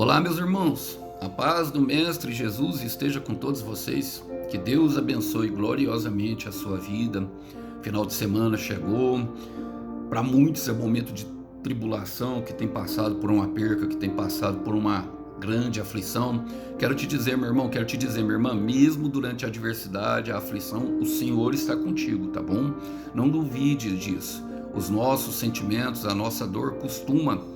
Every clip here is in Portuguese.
Olá, meus irmãos. A paz do Mestre Jesus esteja com todos vocês. Que Deus abençoe gloriosamente a sua vida. Final de semana chegou. Para muitos é momento de tribulação, que tem passado por uma perca, que tem passado por uma grande aflição. Quero te dizer, meu irmão, quero te dizer, minha irmã, mesmo durante a adversidade, a aflição, o Senhor está contigo, tá bom? Não duvide disso. Os nossos sentimentos, a nossa dor costuma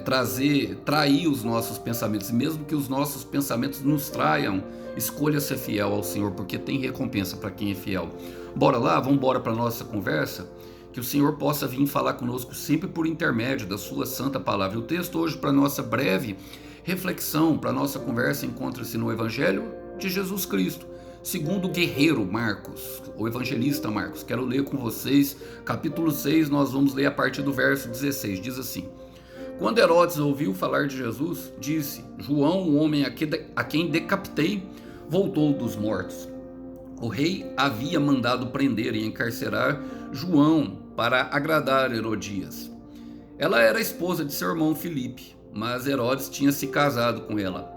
trair os nossos pensamentos, e mesmo que os nossos pensamentos nos traiam, escolha ser fiel ao Senhor, porque tem recompensa para quem é fiel. Bora lá, vamos embora para nossa conversa, que o Senhor possa vir falar conosco sempre por intermédio da sua santa palavra. O texto hoje para nossa breve reflexão, para nossa conversa, encontra-se no Evangelho de Jesus Cristo, segundo o guerreiro Marcos, o evangelista Marcos. Quero ler com vocês, capítulo 6, nós vamos ler a partir do verso 16, diz assim: Quando Herodes ouviu falar de Jesus, disse: João, o homem a quem decapitei, voltou dos mortos. O rei havia mandado prender e encarcerar João para agradar Herodias. Ela era esposa de seu irmão Filipe, mas Herodes tinha se casado com ela.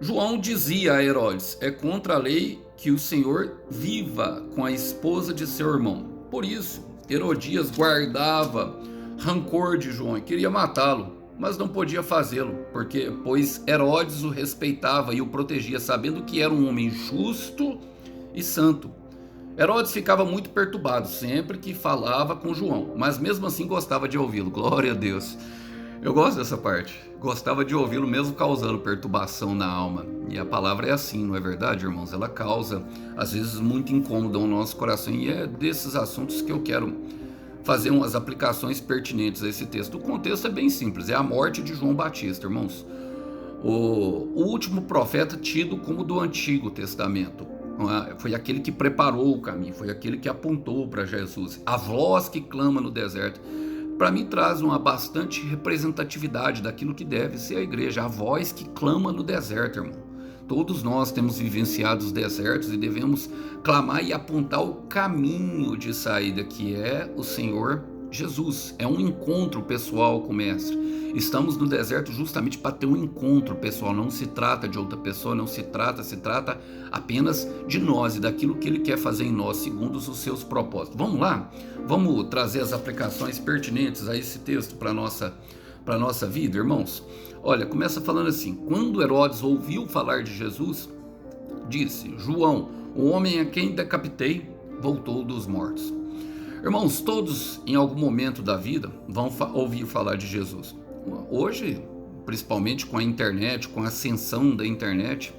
João dizia a Herodes: é contra a lei que o Senhor viva com a esposa de seu irmão. Por isso, Herodias guardava rancor de João e queria matá-lo, mas não podia fazê-lo, pois Herodes o respeitava e o protegia, sabendo que era um homem justo e santo. Herodes ficava muito perturbado sempre que falava com João, mas mesmo assim gostava de ouvi-lo. Glória a Deus. Eu gosto dessa parte. Gostava de ouvi-lo mesmo causando perturbação na alma. E a palavra é assim, não é verdade, irmãos? Ela causa, às vezes, muito incômodo ao nosso coração, e é desses assuntos que eu quero fazer umas aplicações pertinentes a esse texto. O contexto é bem simples, é a morte de João Batista, irmãos. O último profeta tido como do Antigo Testamento. Foi aquele que preparou o caminho, foi aquele que apontou para Jesus. A voz que clama no deserto. Para mim traz uma bastante representatividade daquilo que deve ser a igreja. A voz que clama no deserto, irmão. Todos nós temos vivenciado os desertos e devemos clamar e apontar o caminho de saída, que é o Senhor Jesus. É um encontro pessoal com o Mestre. Estamos no deserto justamente para ter um encontro pessoal. Não se trata de outra pessoa, se trata apenas de nós e daquilo que Ele quer fazer em nós, segundo os seus propósitos. Vamos lá? Vamos trazer as aplicações pertinentes a esse texto para a nossa vida, irmãos? Olha, começa falando assim: quando Herodes ouviu falar de Jesus, disse: João, o homem a quem decapitei, voltou dos mortos. Irmãos, todos em algum momento da vida vão ouvir falar de Jesus. Hoje, principalmente com a internet, com a ascensão da internet,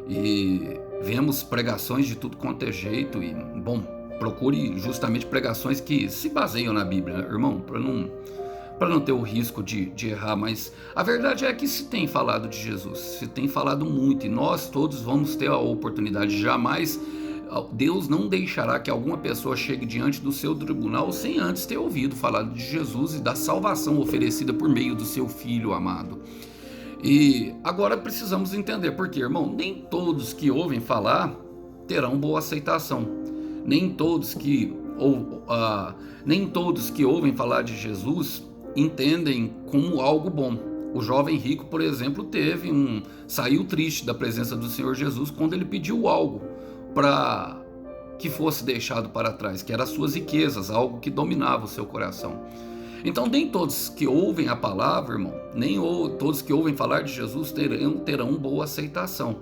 e vemos pregações de tudo quanto é jeito, e, bom, procure justamente pregações que se baseiam na Bíblia, né, irmão, para não ter o risco de errar. Mas a verdade é que se tem falado de Jesus, se tem falado muito, e nós todos vamos ter a oportunidade. Jamais Deus não deixará que alguma pessoa chegue diante do seu tribunal sem antes ter ouvido falar de Jesus e da salvação oferecida por meio do seu Filho amado. E agora precisamos entender porque, irmão, nem todos que ouvem falar terão boa aceitação. Nem todos que ouvem falar de Jesus entendem como algo bom. O jovem rico, por exemplo, saiu triste da presença do Senhor Jesus quando ele pediu algo para que fosse deixado para trás, que eram as suas riquezas, algo que dominava o seu coração. Então, nem todos que ouvem a palavra, irmão, nem todos que ouvem falar de Jesus terão boa aceitação.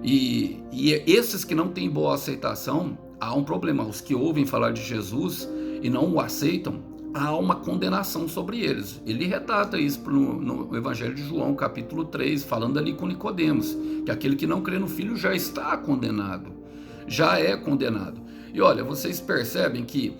E esses que não têm boa aceitação, há um problema. Os que ouvem falar de Jesus e não o aceitam, há uma condenação sobre eles. Ele retrata isso no Evangelho de João, capítulo 3, falando ali com Nicodemos, que aquele que não crê no Filho já está condenado, já é condenado. E olha, vocês percebem que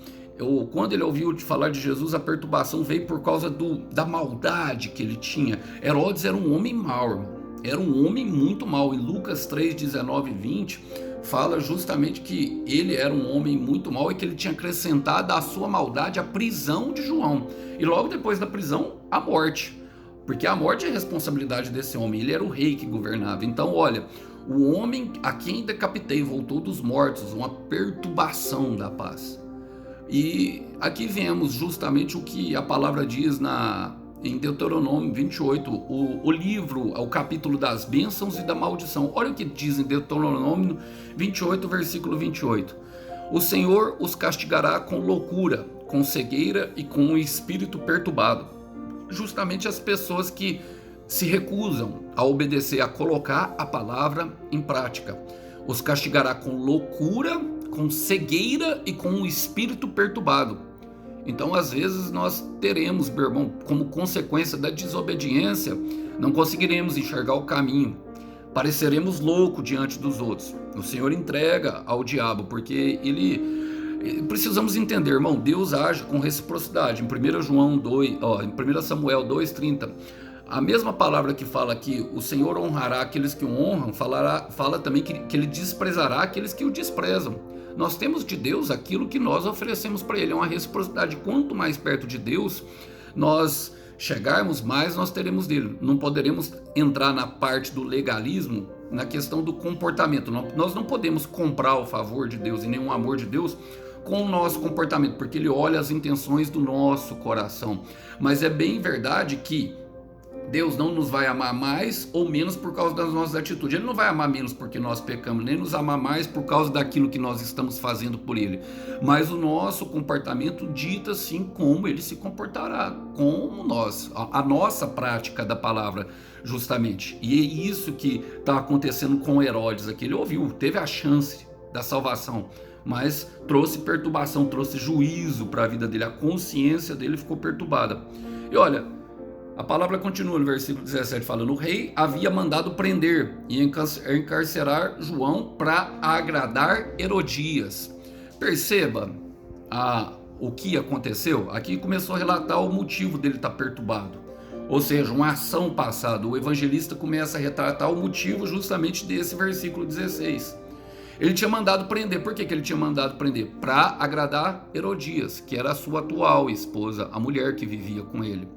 quando ele ouviu falar de Jesus, a perturbação veio por causa da maldade que ele tinha. Herodes era um homem mau, irmão. Era um homem muito mau. Em Lucas 3, 19 e 20, fala justamente que ele era um homem muito mau e que ele tinha acrescentado à sua maldade a prisão de João. E logo depois da prisão, a morte. Porque a morte é a responsabilidade desse homem. Ele era o rei que governava. Então, olha, o homem a quem decapitei voltou dos mortos, uma perturbação da paz. E aqui vemos justamente o que a palavra diz em Deuteronômio 28, o livro, o capítulo das bênçãos e da maldição. Olha o que diz em Deuteronômio 28, versículo 28. O Senhor os castigará com loucura, com cegueira e com um espírito perturbado. Justamente as pessoas que se recusam a obedecer, a colocar a palavra em prática. Os castigará com loucura, com cegueira e com um espírito perturbado. Então, às vezes, nós teremos, meu irmão, como consequência da desobediência, não conseguiremos enxergar o caminho. Pareceremos loucos diante dos outros. O Senhor entrega ao diabo, porque precisamos entender, irmão, Deus age com reciprocidade. Em 1 Samuel 2,30, a mesma palavra que fala que o Senhor honrará aqueles que o honram, fala também que ele desprezará aqueles que o desprezam. Nós temos de Deus aquilo que nós oferecemos para Ele, é uma reciprocidade. Quanto mais perto de Deus nós chegarmos, mais nós teremos dele. Não poderemos entrar na parte do legalismo, na questão do comportamento. Nós não podemos comprar o favor de Deus e nem o amor de Deus com o nosso comportamento, porque Ele olha as intenções do nosso coração. Mas é bem verdade que Deus não nos vai amar mais ou menos por causa das nossas atitudes. Ele não vai amar menos porque nós pecamos, nem nos amar mais por causa daquilo que nós estamos fazendo por Ele. Mas o nosso comportamento dita sim como Ele se comportará, como nós, a nossa prática da palavra, justamente. E é isso que está acontecendo com Herodes aqui. Ele ouviu, teve a chance da salvação, mas trouxe perturbação, trouxe juízo para a vida dele. A consciência dele ficou perturbada. E olha, a palavra continua no versículo 17 falando: o rei havia mandado prender e encarcerar João para agradar Herodias. Perceba o que aconteceu. Aqui começou a relatar o motivo dele estar perturbado. Ou seja, uma ação passada. O evangelista começa a retratar o motivo justamente desse versículo 16. Ele tinha mandado prender. Por que ele tinha mandado prender? Para agradar Herodias, que era a sua atual esposa, a mulher que vivia com ele.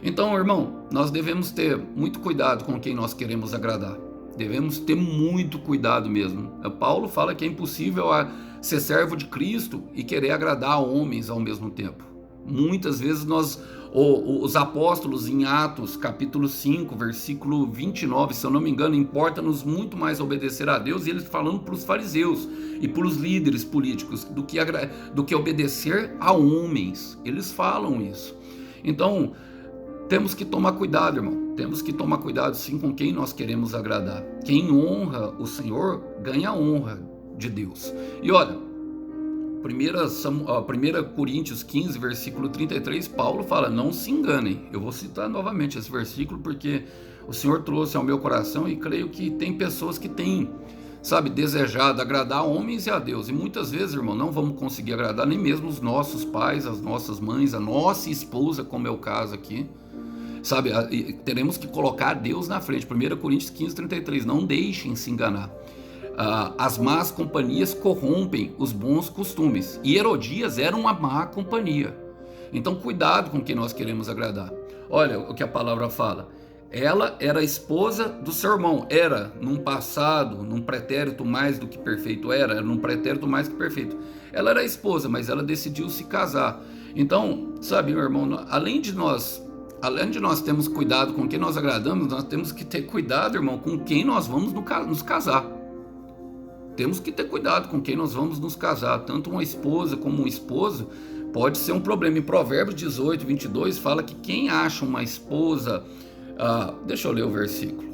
Então, irmão, nós devemos ter muito cuidado com quem nós queremos agradar. Devemos ter muito cuidado mesmo. Paulo fala que é impossível ser servo de Cristo e querer agradar homens ao mesmo tempo. Muitas vezes os apóstolos em Atos, capítulo 5, versículo 29, se eu não me engano, importa-nos muito mais obedecer a Deus, e eles falando para os fariseus e para os líderes políticos, do que obedecer a homens. Eles falam isso. Então, temos que tomar cuidado, irmão. Temos que tomar cuidado sim com quem nós queremos agradar. Quem honra o Senhor ganha a honra de Deus. E olha, 1 Coríntios 15, versículo 33, Paulo fala: não se enganem. Eu vou citar novamente esse versículo porque o Senhor trouxe ao meu coração e creio que tem pessoas que têm, desejado agradar a homens e a Deus. E muitas vezes, irmão, não vamos conseguir agradar nem mesmo os nossos pais, as nossas mães, a nossa esposa, como é o caso aqui. Teremos que colocar Deus na frente. 1 Coríntios 15, 33. Não deixem se enganar. As más companhias corrompem os bons costumes. E Herodias era uma má companhia. Então, cuidado com quem nós queremos agradar. Olha o que a palavra fala. Ela era a esposa do seu irmão. Era, num passado, num pretérito mais do que perfeito. Era num pretérito mais que perfeito. Ela era a esposa, mas ela decidiu se casar. Então, meu irmão, além de nós termos cuidado com quem nós agradamos, nós temos que ter cuidado, irmão, com quem nós vamos nos casar. Temos que ter cuidado com quem nós vamos nos casar. Tanto uma esposa como um esposo pode ser um problema. Em Provérbios 18, 22, fala que quem acha uma esposa... deixa eu ler o versículo.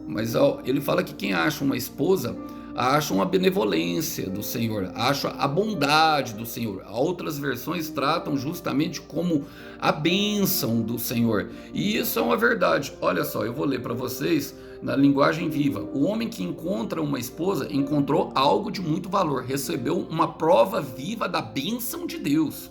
Mas ele fala que quem acha uma esposa acha uma benevolência do Senhor, acha a bondade do Senhor. Outras versões tratam justamente como a bênção do Senhor. E isso é uma verdade. Olha só, eu vou ler para vocês na linguagem viva. O homem que encontra uma esposa encontrou algo de muito valor, recebeu uma prova viva da bênção de Deus.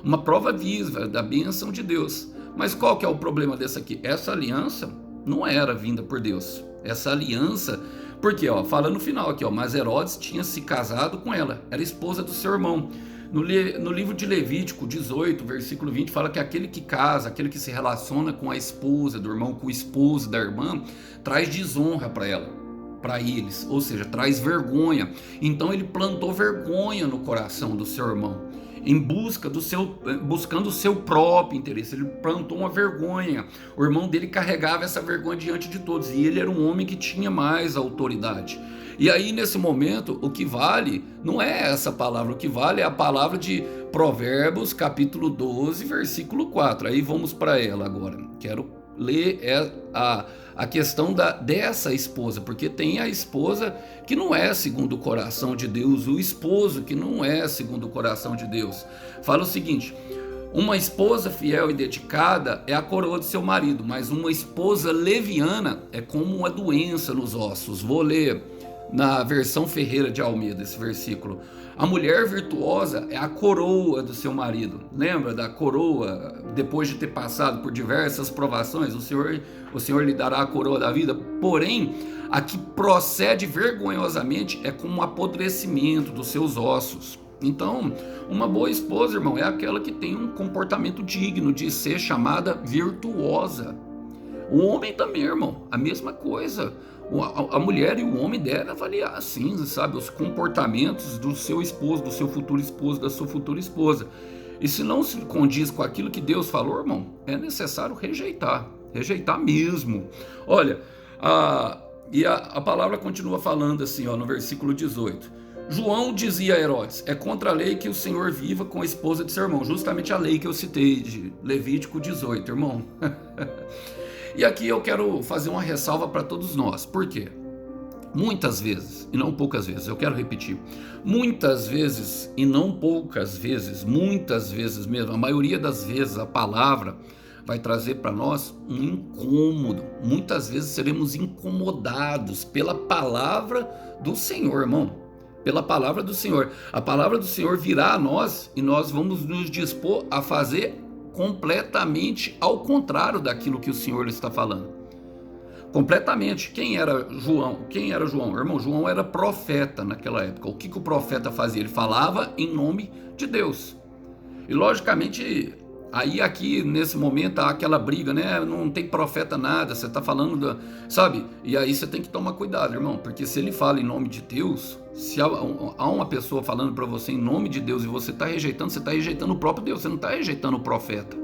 Uma prova viva da bênção de Deus. Mas qual que é o problema dessa aqui? Essa aliança não era vinda por Deus. Essa aliança... Porque, fala no final aqui, mas Herodes tinha se casado com ela, era esposa do seu irmão. No livro de Levítico 18, versículo 20, fala que aquele que casa, aquele que se relaciona com a esposa do irmão, com o esposo da irmã, traz desonra para eles, ou seja, traz vergonha. Então ele plantou vergonha no coração do seu irmão. buscando o seu próprio interesse. Ele plantou uma vergonha. O irmão dele carregava essa vergonha diante de todos, e ele era um homem que tinha mais autoridade. E aí, nesse momento, o que vale não é essa palavra, o que vale é a palavra de Provérbios, capítulo 12, versículo 4. Aí vamos para ela agora. Quero ler a questão dessa esposa, porque tem a esposa que não é segundo o coração de Deus, o esposo que não é segundo o coração de Deus. Fala o seguinte: uma esposa fiel e dedicada é a coroa do seu marido, mas uma esposa leviana é como uma doença nos ossos. Vou ler na versão Ferreira de Almeida esse versículo. A mulher virtuosa é a coroa do seu marido. Lembra da coroa? Depois de ter passado por diversas provações, o Senhor lhe dará a coroa da vida. Porém, a que procede vergonhosamente é como um apodrecimento dos seus ossos. Então, uma boa esposa, irmão, é aquela que tem um comportamento digno de ser chamada virtuosa. O homem também, irmão, a mesma coisa. A mulher e o homem devem avaliar assim, sabe, os comportamentos do seu esposo, do seu futuro esposo, da sua futura esposa. E se não se condiz com aquilo que Deus falou, irmão, é necessário rejeitar mesmo. Olha, a palavra continua falando assim, ó, no versículo 18. João dizia a Herodes: é contra a lei que o Senhor viva com a esposa de seu irmão. Justamente a lei que eu citei de Levítico 18, irmão. E aqui eu quero fazer uma ressalva para todos nós. Por quê? Muitas vezes, e não poucas vezes, eu quero repetir, muitas vezes e não poucas vezes, muitas vezes mesmo, a maioria das vezes a palavra vai trazer para nós um incômodo. Muitas vezes seremos incomodados pela palavra do Senhor, irmão. Pela palavra do Senhor. A palavra do Senhor virá a nós e nós vamos nos dispor a fazer completamente ao contrário daquilo que o Senhor está falando. Completamente. Quem era João? Irmão, João era profeta naquela época. O que o profeta fazia? Ele falava em nome de Deus. E logicamente, aí aqui nesse momento há aquela briga, né? Não tem profeta nada, você está falando, sabe? E aí você tem que tomar cuidado, irmão, porque se ele fala em nome de Deus, se há uma pessoa falando para você em nome de Deus e você está rejeitando o próprio Deus, você não está rejeitando o profeta.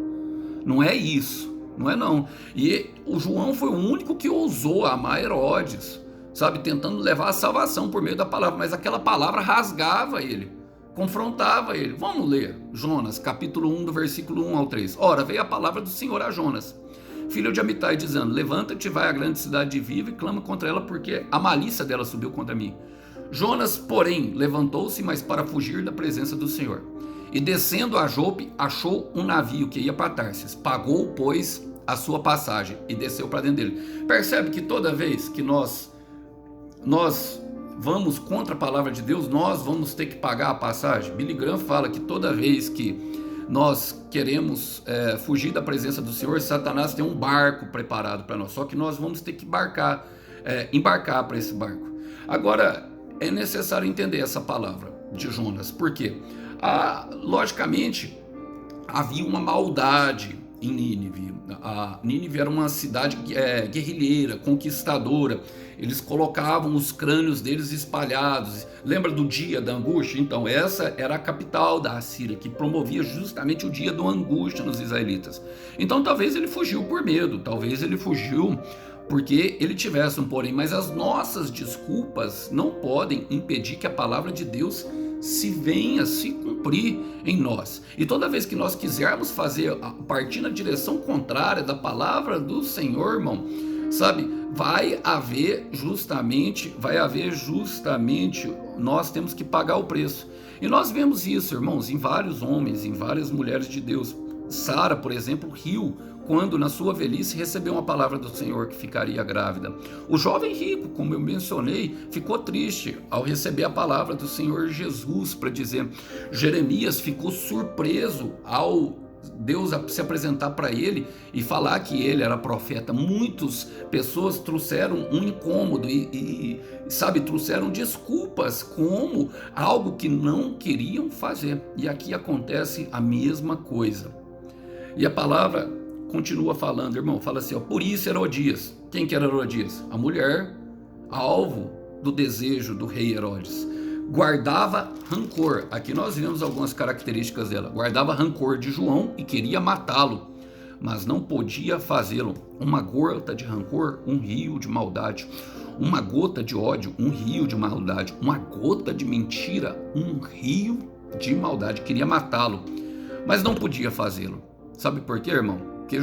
Não é isso, não é não. E o João foi o único que ousou amar Herodes, sabe? Tentando levar a salvação por meio da palavra, mas aquela palavra rasgava ele, confrontava ele. Vamos ler Jonas, capítulo 1, do versículo 1 ao 3. Ora, veio a palavra do Senhor a Jonas, filho de Amitai, dizendo: levanta-te, vai à grande cidade de Viva e clama contra ela, porque a malícia dela subiu contra mim. Jonas, porém, levantou-se, mas para fugir da presença do Senhor. E descendo a Jope, achou um navio que ia para Tarsis. Pagou, pois, a sua passagem e desceu para dentro dele. Percebe que toda vez que nós vamos contra a palavra de Deus, nós vamos ter que pagar a passagem? Billy Graham fala que toda vez que nós queremos fugir da presença do Senhor, Satanás tem um barco preparado para nós. Só que nós vamos ter que embarcar para esse barco. Agora, é necessário entender essa palavra de Jonas. Por quê? Logicamente, havia uma maldade em Nínive. Nínive era uma cidade guerrilheira, conquistadora. Eles colocavam os crânios deles espalhados. Lembra do dia da angústia? Então, essa era a capital da Assíria, que promovia justamente o dia da angústia nos israelitas. Então, talvez ele fugiu por medo, talvez ele fugiu porque ele tivesse um porém. Mas as nossas desculpas não podem impedir que a palavra de Deus venha se cumprir em nós. E toda vez que nós quisermos partir na direção contrária da palavra do Senhor, irmão, sabe, vai haver justamente, nós temos que pagar o preço. E nós vemos isso, irmãos, em vários homens, em várias mulheres de Deus. Sara, por exemplo, riu quando na sua velhice recebeu uma palavra do Senhor que ficaria grávida. O jovem rico, como eu mencionei, ficou triste ao receber a palavra do Senhor Jesus para dizer. Jeremias ficou surpreso ao Deus se apresentar para ele e falar que ele era profeta. Muitas pessoas trouxeram um incômodo trouxeram desculpas como algo que não queriam fazer. E aqui acontece a mesma coisa. E a palavra continua falando, irmão, fala assim, ó, por isso Herodias. Quem que era Herodias? A mulher alvo do desejo do rei Herodes. guardava rancor. Aqui nós vemos algumas características dela. Guardava rancor de João e queria matá-lo, mas não podia fazê-lo. Uma gota de rancor, um rio de maldade. Uma gota de ódio, um rio de maldade. Uma gota de mentira, um rio de maldade. Queria matá-lo, mas não podia fazê-lo. Sabe por quê, irmão? Porque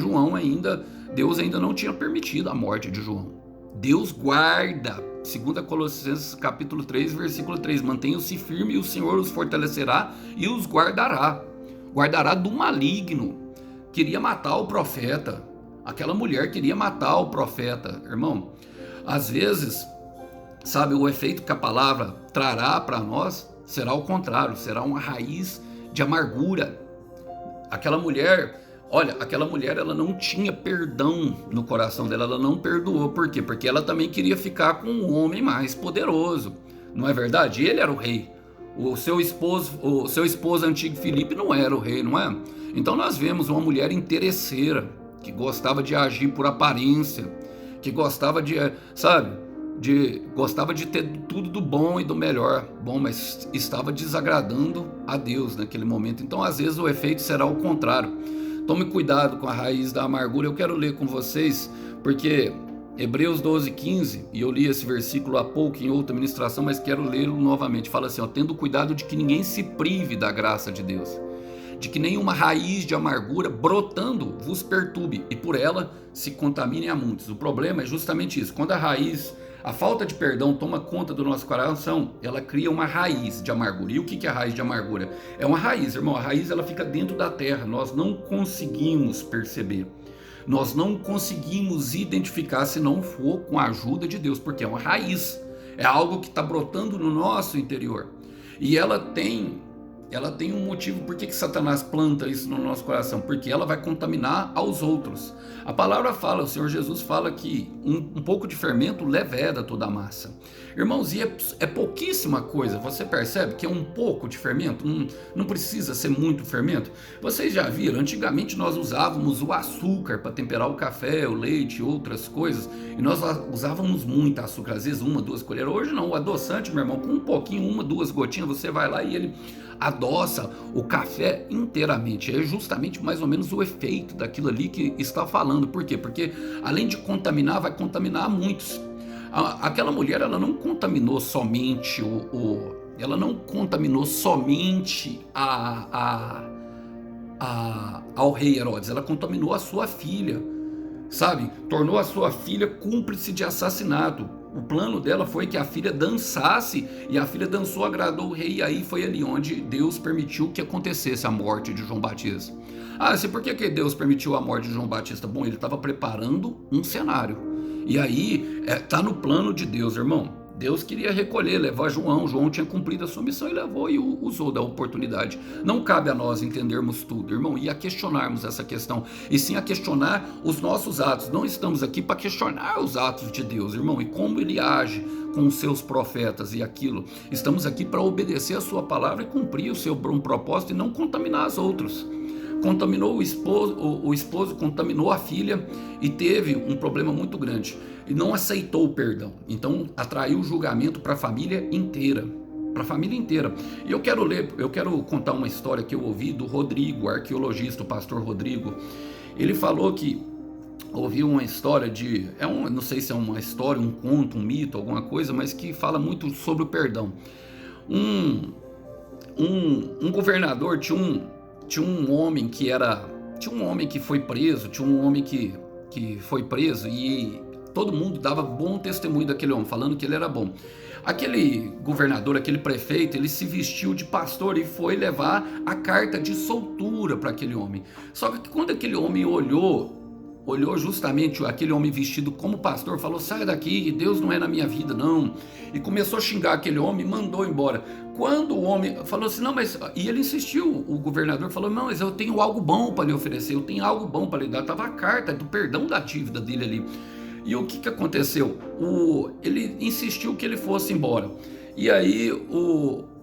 Deus ainda não tinha permitido a morte de João. Deus guarda. 2 Colossenses capítulo 3, versículo 3. Mantenham-se firmes e o Senhor os fortalecerá e os guardará. Guardará do maligno. Queria matar o profeta. Aquela mulher queria matar o profeta. Irmão, às vezes, sabe, o efeito que a palavra trará para nós será o contrário. Será uma raiz de amargura. Aquela mulher ela não tinha perdão no coração dela, ela não perdoou. Por quê? Porque ela também queria ficar com um homem mais poderoso. Não é verdade? Ele era o rei. O seu esposo antigo Filipe não era o rei, não é? Então nós vemos uma mulher interesseira, que gostava de agir por aparência, que gostava gostava de ter tudo do bom e do melhor. Bom, mas estava desagradando a Deus naquele momento. Então às vezes o efeito será o contrário. Tome cuidado com a raiz da amargura. Eu quero ler com vocês, porque Hebreus 12:15, e eu li esse versículo há pouco em outra ministração, mas quero lê-lo novamente. Fala assim, tendo cuidado de que ninguém se prive da graça de Deus, de que nenhuma raiz de amargura brotando vos perturbe, e por ela se contaminem a muitos. O problema é justamente isso. Quando a falta de perdão toma conta do nosso coração, ela cria uma raiz de amargura. E o que é a raiz de amargura? É uma raiz, irmão. A raiz ela fica dentro da terra. Nós não conseguimos perceber. Nós não conseguimos identificar se não for com a ajuda de Deus, porque é uma raiz. É algo que está brotando no nosso interior. E ela tem um motivo. Por que Satanás planta isso no nosso coração? Porque ela vai contaminar aos outros. A palavra fala, o Senhor Jesus fala que um pouco de fermento leveda toda a massa. Irmãos, e é pouquíssima coisa. Você percebe que é um pouco de fermento? Não precisa ser muito fermento. Vocês já viram, antigamente nós usávamos o açúcar para temperar o café, o leite e outras coisas. E nós usávamos muito açúcar, às vezes 1, 2 colheres. Hoje não, o adoçante, meu irmão, com um pouquinho, 1, 2 gotinhas, você vai lá e ele adoça o café inteiramente. É justamente mais ou menos o efeito daquilo ali que está falando. Por quê? Porque além de contaminar, vai contaminar a muitos. Aquela mulher, ela não contaminou somente ela não contaminou somente ao rei Herodes, ela contaminou a sua filha, sabe? Tornou a sua filha cúmplice de assassinato. O plano dela foi que a filha dançasse, e a filha dançou, agradou o rei, e aí foi ali onde Deus permitiu que acontecesse a morte de João Batista. Por que Deus permitiu a morte de João Batista? Bom, ele estava preparando um cenário. E aí, está no plano de Deus, irmão. Deus queria recolher, levar João. João tinha cumprido a sua missão e levou e usou da oportunidade. Não cabe a nós entendermos tudo, irmão, e a questionarmos essa questão, e sim a questionar os nossos atos. Não estamos aqui para questionar os atos de Deus, irmão, e como ele age com os seus profetas e aquilo. Estamos aqui para obedecer a sua palavra e cumprir o seu propósito e não contaminar os outros. Contaminou o esposo contaminou a filha e teve um problema muito grande e não aceitou o perdão. Então atraiu o julgamento para a família inteira. E eu quero contar uma história que eu ouvi do Rodrigo, arqueologista, o pastor Rodrigo. Ele falou que ouviu uma história não sei se é uma história, um conto, um mito, alguma coisa, mas que fala muito sobre o perdão. Um governador tinha um homem que foi preso, e todo mundo dava bom testemunho daquele homem, falando que ele era bom. Aquele governador, aquele prefeito, ele se vestiu de pastor e foi levar a carta de soltura para aquele homem. Só que quando aquele homem olhou justamente aquele homem vestido como pastor, falou: sai daqui, Deus não é na minha vida não, e começou a xingar aquele homem e mandou embora. Quando o homem falou assim, não, mas, e ele insistiu, o governador falou: não, mas eu tenho algo bom para lhe oferecer, eu tenho algo bom para lhe dar. Estava a carta do perdão da dívida dele ali. E o que aconteceu? Ele insistiu que ele fosse embora. E aí,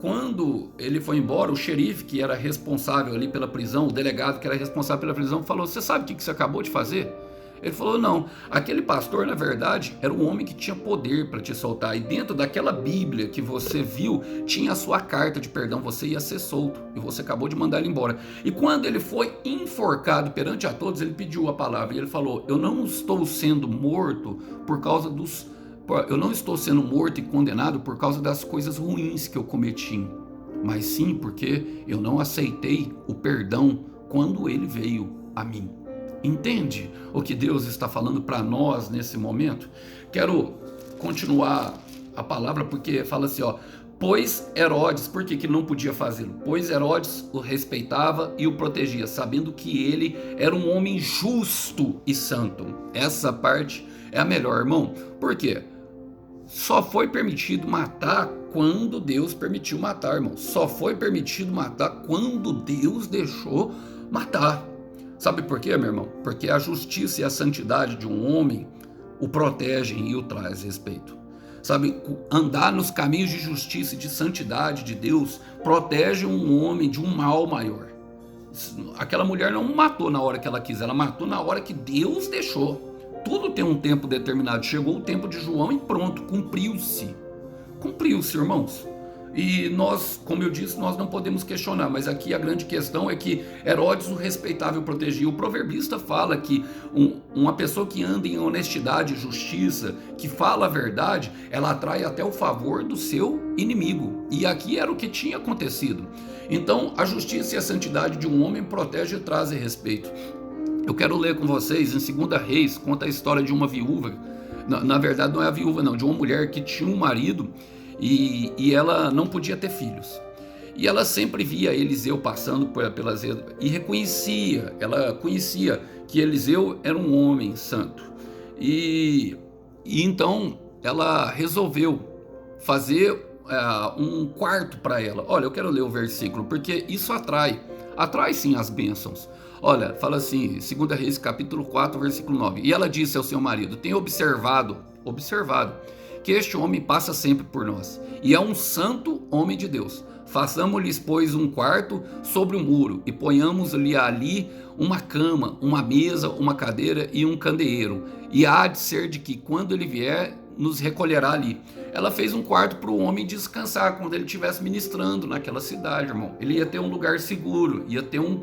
quando ele foi embora, o xerife que era responsável ali pela prisão, o delegado que era responsável pela prisão, falou: você sabe o que você acabou de fazer? Ele falou, não, aquele pastor na verdade era um homem que tinha poder para te soltar, e dentro daquela Bíblia que você viu, tinha a sua carta de perdão, você ia ser solto, e você acabou de mandar ele embora. E quando ele foi enforcado perante a todos, ele pediu a palavra, e ele falou, eu não estou sendo morto por causa eu não estou sendo morto e condenado por causa das coisas ruins que eu cometi, mas sim porque eu não aceitei o perdão quando ele veio a mim. Entende o que Deus está falando para nós nesse momento? Quero continuar a palavra porque fala assim, ó, pois Herodes, por que não podia fazê-lo? Pois Herodes o respeitava e o protegia, sabendo que ele era um homem justo e santo. Essa parte é a melhor, irmão. Por quê? Só foi permitido matar quando Deus permitiu matar, irmão. Só foi permitido matar quando Deus deixou matar. Sabe por quê, meu irmão? Porque a justiça e a santidade de um homem o protegem e o traz respeito. Sabe, andar nos caminhos de justiça e de santidade de Deus protege um homem de um mal maior. Aquela mulher não matou na hora que ela quis, ela matou na hora que Deus deixou. Tudo tem um tempo determinado. Chegou o tempo de João e pronto, cumpriu-se. Cumpriu-se, irmãos. E nós, como eu disse, nós não podemos questionar, mas aqui a grande questão é que Herodes o respeitava e o protegia. O proverbista fala que uma pessoa que anda em honestidade e justiça, que fala a verdade, ela atrai até o favor do seu inimigo. E aqui era o que tinha acontecido. Então, a justiça e a santidade de um homem protege e traz respeito. Eu quero ler com vocês, em 2 Reis, conta a história de uma viúva. Na verdade, não é a viúva, não, de uma mulher que tinha um marido e ela não podia ter filhos. E ela sempre via Eliseu passando pelas e reconhecia, ela conhecia que Eliseu era um homem santo. E então ela resolveu fazer um quarto para ela. Olha, eu quero ler o versículo, porque isso atrai sim as bênçãos. Olha, fala assim, 2 Reis capítulo 4, versículo 9. E ela disse ao seu marido, tenho observado, que este homem passa sempre por nós, e é um santo homem de Deus. Façamos-lhes, pois, um quarto sobre o muro, e ponhamos-lhe ali uma cama, uma mesa, uma cadeira e um candeeiro. E há de ser de que, quando ele vier, nos recolherá ali. Ela fez um quarto para o homem descansar quando ele estivesse ministrando naquela cidade, irmão. Ele ia ter um lugar seguro, ia ter um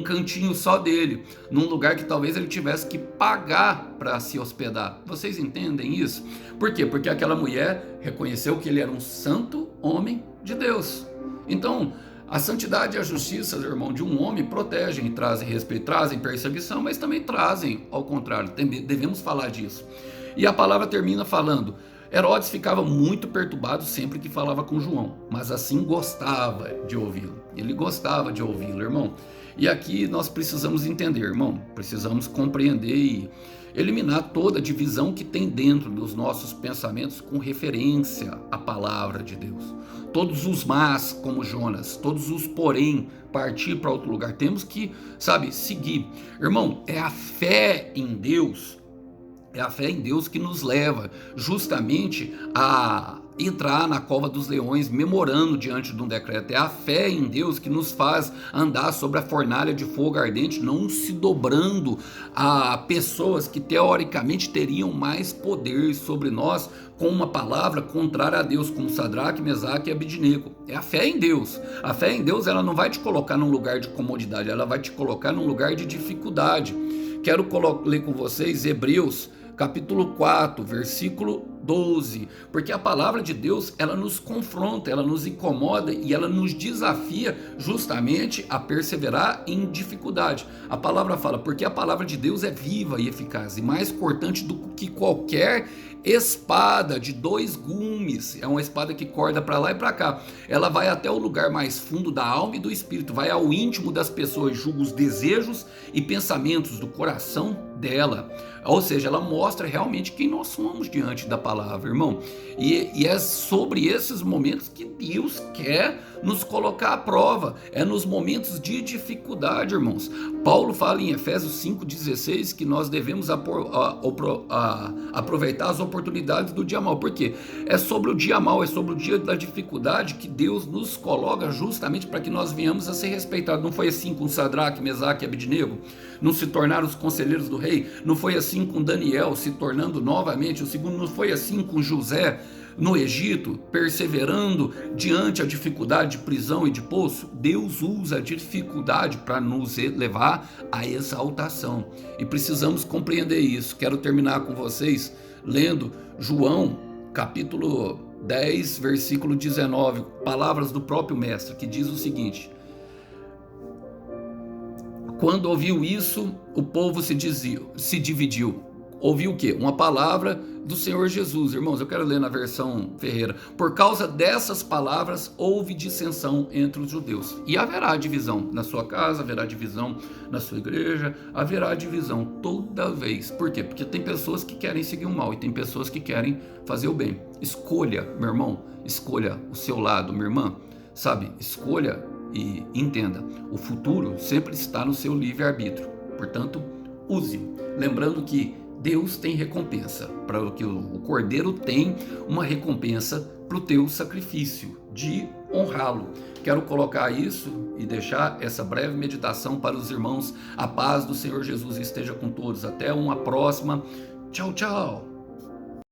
cantinho só dele, num lugar que talvez ele tivesse que pagar para se hospedar. Vocês entendem isso? Por quê? Porque aquela mulher reconheceu que ele era um santo homem de Deus. Então, a santidade e a justiça, irmão, de um homem protegem e trazem respeito, trazem perseguição, mas também trazem, ao contrário, devemos falar disso. E a palavra termina falando, Herodes ficava muito perturbado sempre que falava com João, mas assim gostava de ouvi-lo. Ele gostava de ouvi-lo, irmão. E aqui nós precisamos entender, irmão, precisamos compreender e eliminar toda a divisão que tem dentro dos nossos pensamentos com referência à palavra de Deus. Todos os mas, como Jonas, todos os porém, partir para outro lugar. Temos que, seguir. Irmão, é a fé em Deus. É a fé em Deus que nos leva justamente a entrar na cova dos leões, memorando diante de um decreto. É a fé em Deus que nos faz andar sobre a fornalha de fogo ardente, não se dobrando a pessoas que teoricamente teriam mais poder sobre nós com uma palavra contrária a Deus, como Sadraque, Mesaque e Abednego. É a fé em Deus. A fé em Deus, ela não vai te colocar num lugar de comodidade, ela vai te colocar num lugar de dificuldade. Quero ler com vocês Hebreus capítulo 4, versículo 12, porque a palavra de Deus, ela nos confronta, ela nos incomoda e ela nos desafia justamente a perseverar em dificuldade. A palavra fala, porque a palavra de Deus é viva e eficaz e mais cortante do que qualquer espada de 2 gumes, é uma espada que corta para lá e para cá, ela vai até o lugar mais fundo da alma e do espírito, vai ao íntimo das pessoas, julga os desejos e pensamentos do coração dela, ou seja, ela mostra realmente quem nós somos diante da palavra, irmão, e é sobre esses momentos que Deus quer nos colocar à prova, é nos momentos de dificuldade, irmãos. Paulo fala em Efésios 5,16 que nós devemos aproveitar as oportunidades do dia mau. Por quê? É sobre o dia mau, é sobre o dia da dificuldade que Deus nos coloca justamente para que nós venhamos a ser respeitados. Não foi assim com Sadraque, Mesaque e Abednego? Não se tornaram os conselheiros do rei? rei, não foi assim com Daniel se tornando novamente o segundo, não foi assim com José no Egito, perseverando diante a dificuldade de prisão e de poço. Deus usa a dificuldade para nos levar à exaltação, e precisamos compreender isso. Quero terminar com vocês lendo João capítulo 10, versículo 19, palavras do próprio mestre, que diz o seguinte: quando ouviu isso, o povo se dividiu. Ouviu o quê? Uma palavra do Senhor Jesus. Irmãos, eu quero ler na versão Ferreira. Por causa dessas palavras, houve dissensão entre os judeus. E haverá divisão na sua casa, haverá divisão na sua igreja, haverá divisão toda vez. Por quê? Porque tem pessoas que querem seguir o mal e tem pessoas que querem fazer o bem. Escolha, meu irmão, escolha o seu lado, minha irmã. Sabe, escolha e entenda, o futuro sempre está no seu livre-arbítrio. Portanto, use. Lembrando que Deus tem recompensa, para que o Cordeiro tem uma recompensa para o teu sacrifício, de honrá-lo. Quero colocar isso e deixar essa breve meditação para os irmãos. A paz do Senhor Jesus esteja com todos. Até uma próxima. Tchau, tchau.